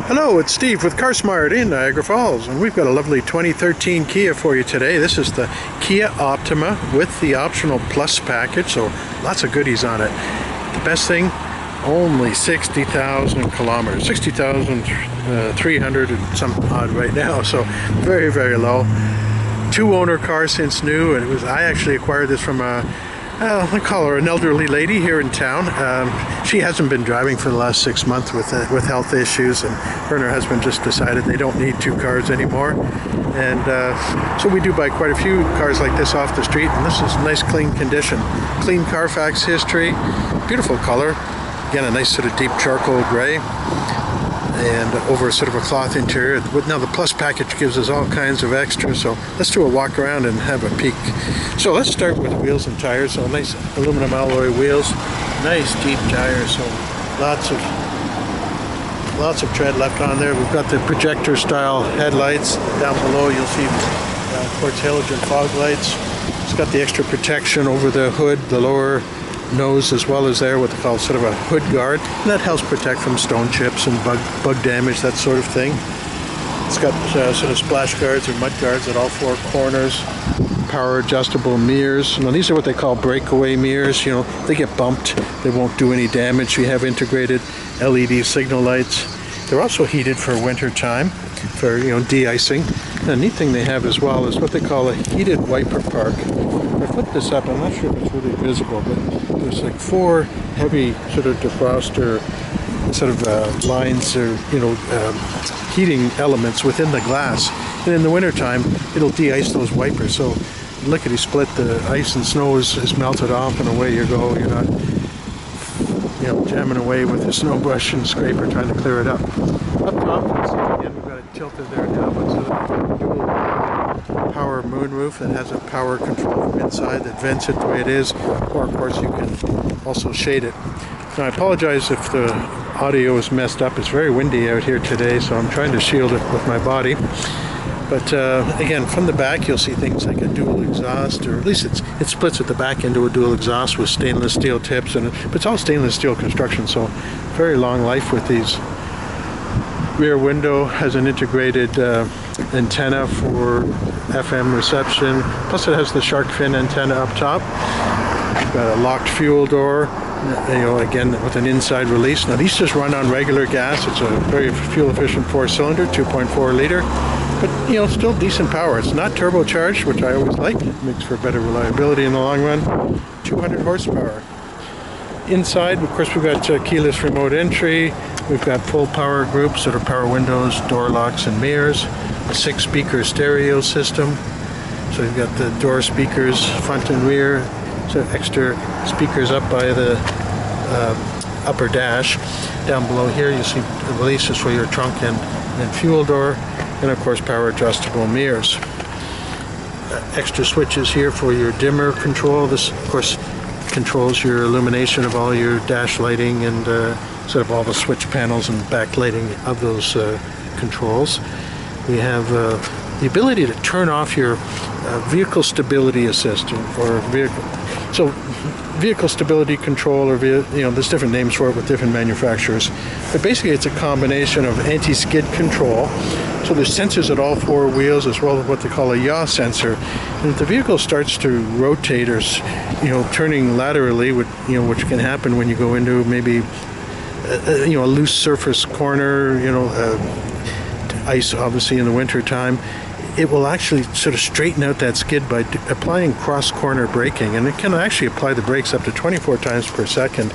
Hello, it's Steve with CarSmart in Niagara Falls, and we've got a lovely 2013 Kia for you today. This is the Kia Optima with the optional Plus package, so lots of goodies on it. The best thing, only 60,000 kilometers, 60,300 and some odd right now, so very, very low. Two-owner car since new, and I actually acquired this from I call her an elderly lady here in town. She hasn't been driving for the last 6 months with health issues, and her and her husband just decided they don't need two cars anymore. And so we do buy quite a few cars like this off the street, and this is nice, clean condition. Clean Carfax history, beautiful color. Again, a nice sort of deep charcoal gray, and over sort of a cloth interior. Now the Plus package gives us all kinds of extras, so let's do a walk around and have a peek. So let's start with wheels and tires. So nice aluminum alloy wheels, nice deep tires, so lots of tread left on there. We've got the projector style headlights. Down below you'll see quartz halogen fog lights. It's got the extra protection over the hood, the lower nose, as well as there what they call sort of a hood guard, and that helps protect from stone chips and bug damage, that sort of thing. It's got sort of splash guards or mud guards at all four corners. Power adjustable mirrors. Now these are what they call breakaway mirrors. You know, they get bumped, they won't do any damage. We have integrated LED signal lights. They're also heated for winter time, for, you know, de-icing. And the neat thing they have as well is what they call a heated wiper park. If I flip this up, I'm not sure if it's really visible, but there's like four heavy sort of defroster sort of lines or, you know, heating elements within the glass. And in the wintertime, it'll de-ice those wipers. So lickety split, the ice and snow is melted off, and away you go. You're not, you know, jamming away with a snow brush and scraper trying to clear it up. Up top, again, we've got it tilted there now, but sort of dual power moonroof that has a power control from inside that vents it the way it is, or of course you can also shade it. Now I apologize if the audio is messed up. It's very windy out here today, so I'm trying to shield it with my body. But again, from the back you'll see things like a dual exhaust, or at least it splits at the back into a dual exhaust with stainless steel tips, but it's all stainless steel construction, so very long life with these. Rear window has an integrated antenna for FM reception, plus it has the shark fin antenna up top. We've got a locked fuel door, you know, again with an inside release. Now these just run on regular gas. It's a very fuel efficient 4-cylinder, 2.4 liter, but you know, still decent power. It's not turbocharged, which I always like. It makes for better reliability in the long run. 200 horsepower. Inside, of course, we've got keyless remote entry. We've got full power groups that are power windows, door locks, and mirrors. A 6-speaker stereo system. So you've got the door speakers front and rear. So extra speakers up by the upper dash. Down below here you see the releases for your trunk and fuel door, and of course power adjustable mirrors. Extra switches here for your dimmer control. This of course controls your illumination of all your dash lighting and sort of all the switch panels and backlighting of those controls. We have the ability to turn off your vehicle stability assistant, or vehicle stability control, or you know, there's different names for it with different manufacturers, but basically it's a combination of anti-skid control. So there's sensors at all four wheels, as well as what they call a yaw sensor, and if the vehicle starts to rotate or, you know, turning laterally, which can happen when you go into maybe you know, a loose surface corner, you know, ice obviously in the winter time, it will actually sort of straighten out that skid by applying cross-corner braking, and it can actually apply the brakes up to 24 times per second,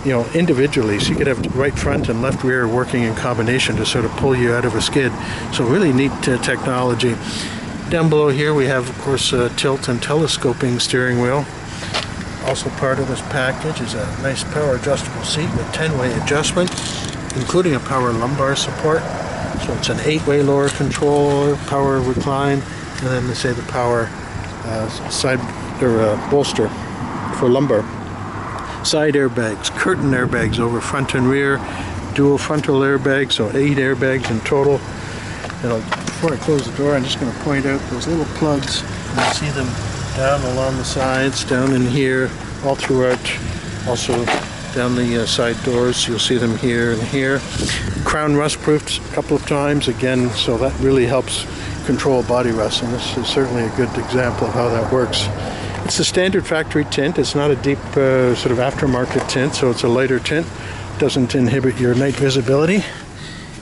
you know, individually. So you could have right front and left rear working in combination to sort of pull you out of a skid. So really neat technology. Down below here we have, of course, a tilt and telescoping steering wheel. Also part of this package is a nice power adjustable seat with 10-way adjustment, including a power lumbar support. So it's an 8-way lower control, power recline, and then they say the power side or bolster for lumbar. Side airbags, curtain airbags over front and rear, dual frontal airbags, so 8 airbags in total. And before I close the door, I'm just going to point out those little plugs. You see them down along the sides, down in here, all throughout. Also down the side doors. You'll see them here and here. Crown rust proofed a couple of times again, so that really helps control body rust, and this is certainly a good example of how that works. It's a standard factory tint. It's not a deep sort of aftermarket tint, so it's a lighter tint. Doesn't inhibit your night visibility.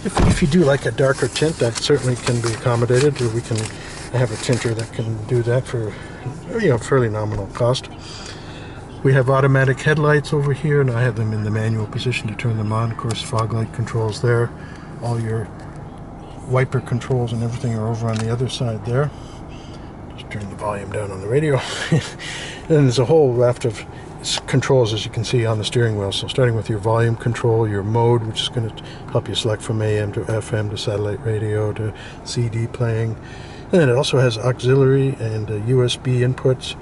If you do like a darker tint, that certainly can be accommodated. I have a tinter that can do that for fairly nominal cost. We have automatic headlights over here, and I have them in the manual position to turn them on. Of course, fog light controls there. All your wiper controls and everything are over on the other side there. Just turn the volume down on the radio. Then there's a whole raft of controls, as you can see, on the steering wheel. So starting with your volume control, your mode, which is going to help you select from AM to FM to satellite radio to CD playing. And then it also has auxiliary and USB inputs.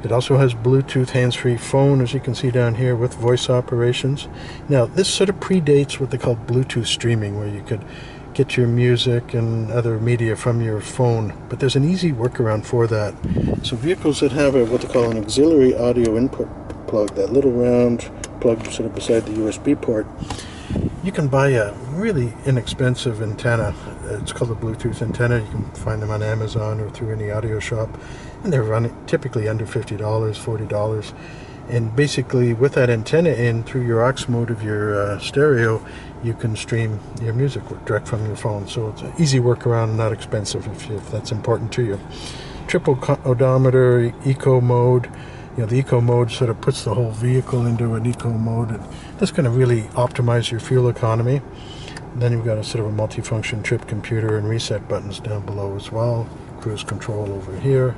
It also has Bluetooth hands-free phone, as you can see down here, with voice operations. Now, this sort of predates what they call Bluetooth streaming, where you could get your music and other media from your phone, but there's an easy workaround for that. So vehicles that have what they call an auxiliary audio input plug, that little round plug sort of beside the USB port, you can buy a really inexpensive antenna. It's called a Bluetooth antenna. You can find them on Amazon or through any audio shop, and they're running typically under $50, $40. And basically with that antenna in, through your aux mode of your stereo, you can stream your music direct from your phone. So it's an easy workaround, not expensive if that's important to you. Triple odometer, eco mode. The eco mode sort of puts the whole vehicle into an eco mode, and that's going to really optimize your fuel economy. And then you've got a sort of a multifunction trip computer and reset buttons down below as well. Cruise control over here,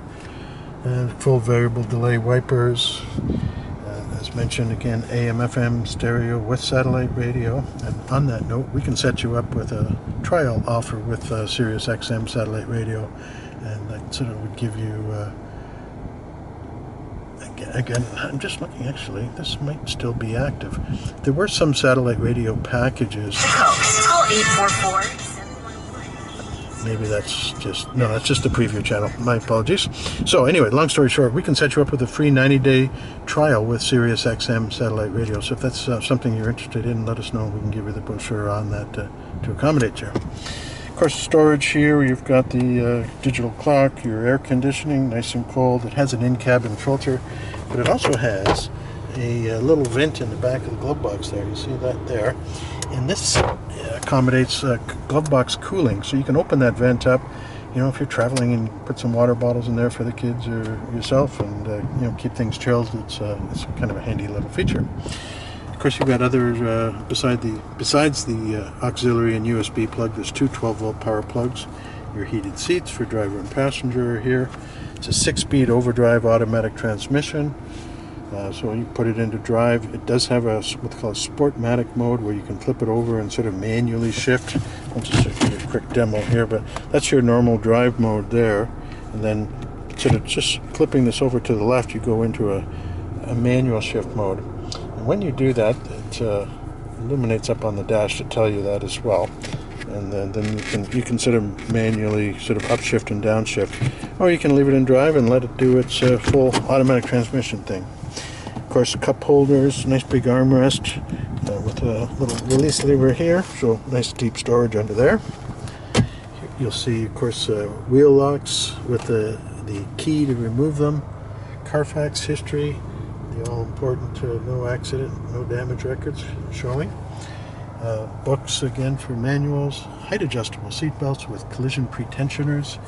and full variable delay wipers. As mentioned, again, AM, FM, stereo with satellite radio. And on that note, we can set you up with a trial offer with Sirius XM satellite radio, and that sort of would give you again, I'm just looking, actually, this might still be active. There were some satellite radio packages. Call 844. Maybe that's just, no, that's just the preview channel. My apologies. So anyway, long story short, we can set you up with a free 90-day trial with Sirius XM satellite radio. So if that's something you're interested in, let us know. We can give you the brochure on that to accommodate you. Of course, storage here, you've got the digital clock, your air conditioning, nice and cold. It has an in-cabin filter, but it also has a little vent in the back of the glove box there. You see that there? And this accommodates glove box cooling, so you can open that vent up, if you're traveling, and put some water bottles in there for the kids or yourself, and keep things chilled. It's kind of a handy little feature. Of course, you've got other besides the auxiliary and USB plug. There's two 12-volt power plugs. Your heated seats for driver and passenger are here. It's a 6-speed overdrive automatic transmission. So you put it into drive. It does have what they call a Sportmatic mode, where you can flip it over and sort of manually shift. I'll just give you a quick demo here, but that's your normal drive mode there. And then sort of just flipping this over to the left, you go into a manual shift mode. And when you do that, it illuminates up on the dash to tell you that as well. And then you can sort of manually sort of upshift and downshift, or you can leave it in drive and let it do its full automatic transmission thing. Of course, cup holders, nice big armrest with a little release lever here, so nice deep storage under there. You'll see, of course, wheel locks with the key to remove them, Carfax history, the all-important no accident, no damage records showing. Books, again, for manuals. Height-adjustable seat belts with collision pretensioners.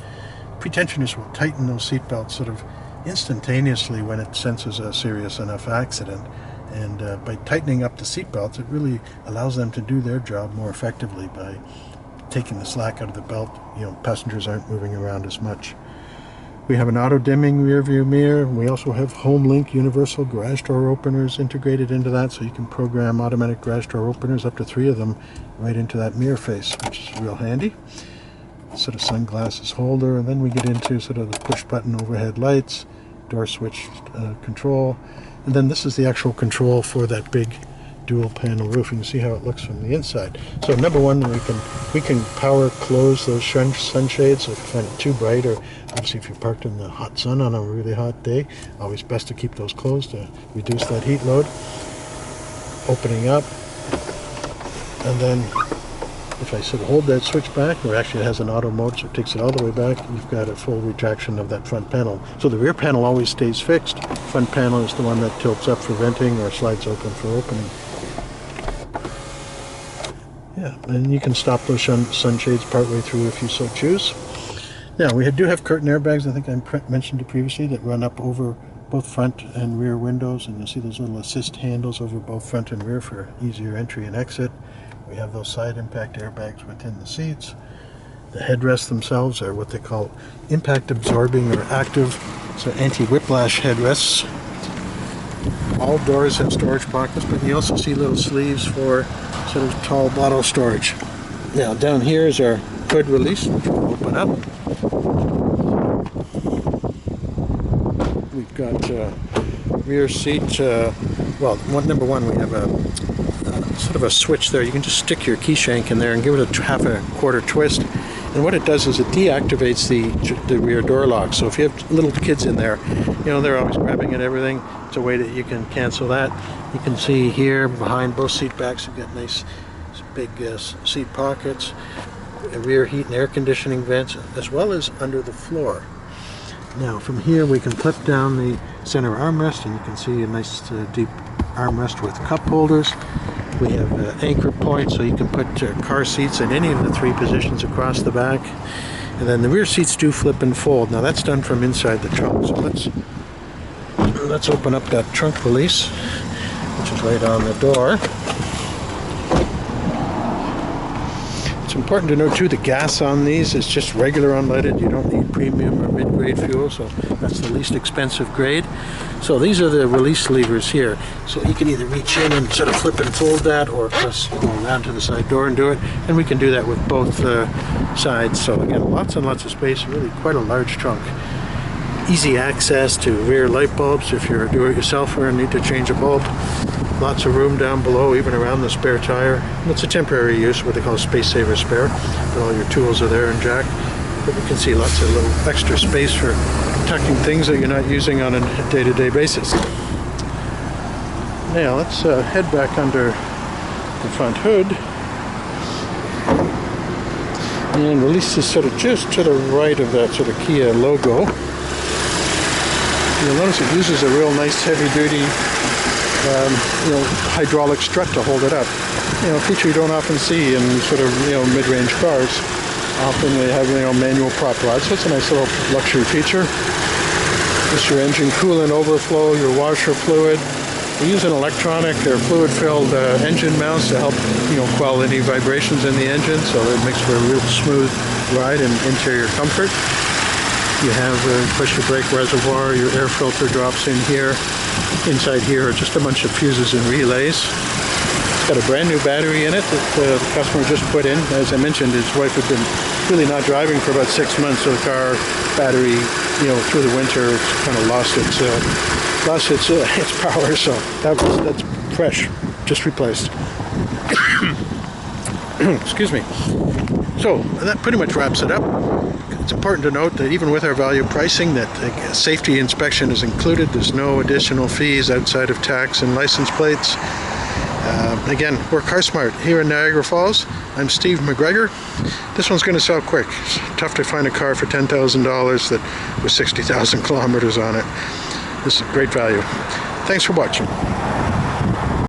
Pretensioners will tighten those seat belts sort of instantaneously when it senses a serious enough accident. And by tightening up the seat belts, it really allows them to do their job more effectively by taking the slack out of the belt. Passengers aren't moving around as much. We have an auto-dimming rear view mirror. We also have HomeLink universal garage door openers integrated into that, so you can program automatic garage door openers, up to 3 of them, right into that mirror face, which is real handy. Sort of sunglasses holder, and then we get into sort of the push-button overhead lights, door switch control, and then this is the actual control for that big dual panel roof. You can see how it looks from the inside. So number one, we can power close those sunshades, so if you find it too bright, or obviously if you're parked in the hot sun on a really hot day, always best to keep those closed to reduce that heat load. opening up, and then if I sort of hold that switch back, or actually it has an auto mode, so it takes it all the way back, you've got a full retraction of that front panel. So the rear panel always stays fixed. Front panel is the one that tilts up for venting or slides open for opening. Yeah, and you can stop those sunshades partway through if you so choose. Now, we do have curtain airbags, I think I mentioned it previously, that run up over both front and rear windows, and you'll see those little assist handles over both front and rear for easier entry and exit. We have those side impact airbags within the seats. The headrests themselves are what they call impact absorbing or active, so anti-whiplash headrests. All doors have storage pockets, but you also see little sleeves for sort of tall bottle storage. Now down here is our hood release, which will open up. We've got rear seat, number one, we have a sort of a switch there. You can just stick your key shank in there and give it a half a quarter twist, and what it does is it deactivates the rear door lock. So if you have little kids in there, you know, they're always grabbing at everything. It's a way that you can cancel that. You can see here behind both seat backs you've got nice big seat pockets, rear heat and air conditioning vents, as well as under the floor. Now from here we can clip down the center armrest, and you can see a nice deep armrest with cup holders. We have anchor points, so you can put car seats in any of the three positions across the back. And then the rear seats do flip and fold. Now that's done from inside the trunk. So let's open up that trunk release, which is right on the door. It's important to note too, the gas on these is just regular unleaded. You don't need premium or mid-grade fuel, so that's the least expensive grade. So these are the release levers here. So you can either reach in and sort of flip and fold that, or just go around to the side door and do it. And we can do that with both sides. So again, lots and lots of space, really quite a large trunk. Easy access to rear light bulbs if you're a do-it-yourselfer and need to change a bulb. Lots of room down below, even around the spare tire. It's a temporary use, what they call space saver spare, but all your tools are there and jack. But you can see lots of little extra space for tucking things that you're not using on a day-to-day basis. Now let's head back under the front hood and release this sort of just to the right of that sort of Kia logo. You'll notice it uses a real nice heavy-duty hydraulic strut to hold it up. A feature you don't often see in sort of mid-range cars. Often they have manual prop rods, so it's a nice little luxury feature. Just your engine coolant overflow, your washer fluid. We use an electronic or fluid-filled engine mouse to help quell any vibrations in the engine, so it makes for a real smooth ride and interior comfort. You have a pressure brake reservoir, your air filter drops in here. Inside here are just a bunch of fuses and relays. It's got a brand new battery in it that the customer just put in. As I mentioned, his wife had been really not driving for about 6 months, so the car battery, through the winter, it's kind of lost its power. So that's fresh, just replaced. Excuse me. So that pretty much wraps it up. It's important to note that even with our value pricing, that safety inspection is included. There's no additional fees outside of tax and license plates. Again, we're CarSmart here in Niagara Falls. I'm Steve MacGregor. This one's going to sell quick. It's tough to find a car for $10,000 that with 60,000 kilometers on it. This is great value. Thanks for watching.